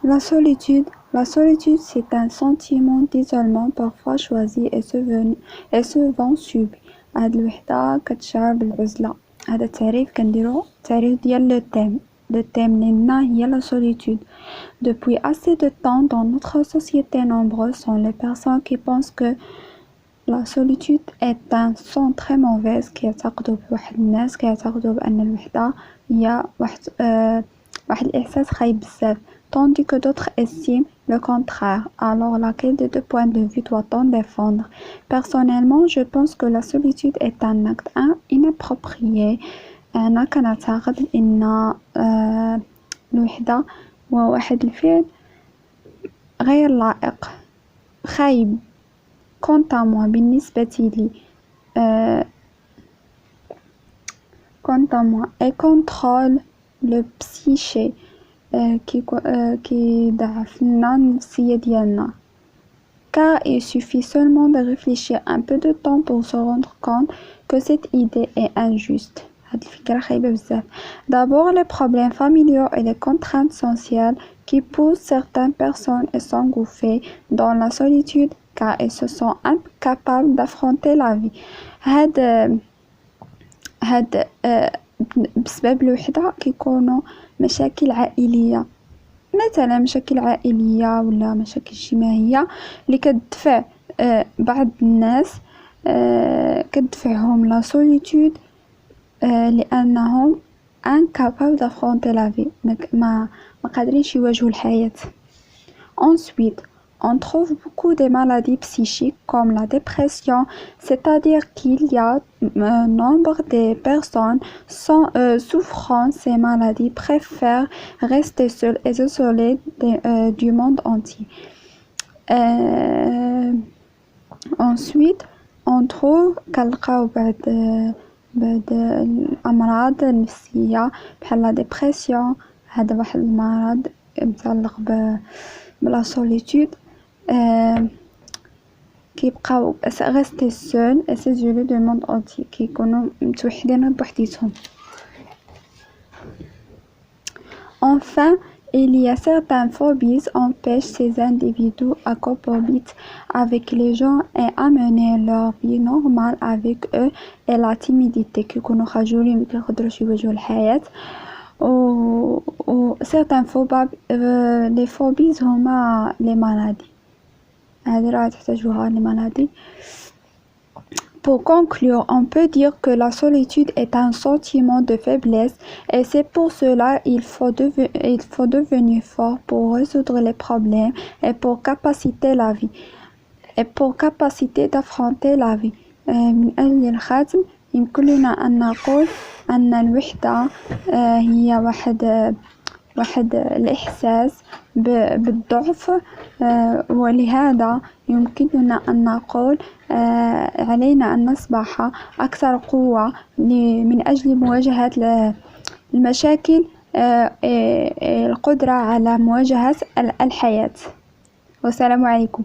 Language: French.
La solitude, c'est un sentiment d'isolement parfois choisi et souvent subi. هاد الوحدة كتشعر بالعزلة. هذا التعريف كنديرو تعريف ديال لو تيم لأنها هي la solitude. Depuis assez de temps dans notre société, nombreuses sont les personnes qui pensent que la solitude est un son très mauvaise. كيعتقدوا بواحد الناس كيعتقدوا بأن الوحدة هي واحد الإحساس خايب بزاف. Tandis que d'autres estiment le contraire. Alors, laquelle des deux points de vue doit-on défendre? Personnellement, je pense que la solitude est un acte inapproprié. أنا كنعتقد أن الوحدة هو واحد الفعل غير لائق خايب. Quant à moi, بالنسبة لي et contrôle le psyché كيضعف لنا النفسية ديالنا. Car il suffit seulement de réfléchir un peu de temps pour se rendre compte que cette idée est injuste. هاد الفكرة خايبة بزاف. D'abord, les problèmes familiaux et les contraintes sociales qui poussent certaines personnes à s'engouffrer dans la solitude car elles se sont incapables d'affronter la vie. هاد بسبب الوحدة كيكونوا مشاكل عائلية، مثلا مشاكل عائلية ولا مشاكل اجتماعية اللي كتدفع بعض الناس كتدفعهم لا سوليتود لأنهم incapable d'affronter la vie. ما قادرينش يواجهوا الحياة. Ensuite, on trouve beaucoup de maladies psychiques comme la dépression, c'est-à-dire qu'il y a un nombre de personnes souffrant ces maladies préfèrent rester seules et isolées du monde entier. Ensuite, on trouve كنلقاو بعض الأمراض النفسية بحال la dépression. هذا واحد المرض متعلق بلا solitude. كيبقاو rester seuls et s'isoler du monde entier. كيكونوا متوحدين بوحديتهم. Enfin, il y a certaines phobies empêchent ces individus à cohabiter avec les gens et à mener leur vie normale avec eux et la timidité كيكونوا خجولين مكيقدروش يواجهوا الحياة. و certaines les phobies هما les maladies. هذه راه تحتاجوها les maladies. Pour conclure, on peut dire que la solitude est un sentiment de faiblesse et c'est pour cela il faut devenir fort pour résoudre les problèmes et pour capacité d'affronter la vie. من أجل الختم يمكن لنا أن نقول أن الوحدة هي واحد الإحساس بالضعف ولهذا يمكننا أن نقول علينا أن نصبح أكثر قوة من أجل مواجهة المشاكل القدرة على مواجهة الحياة. والسلام عليكم.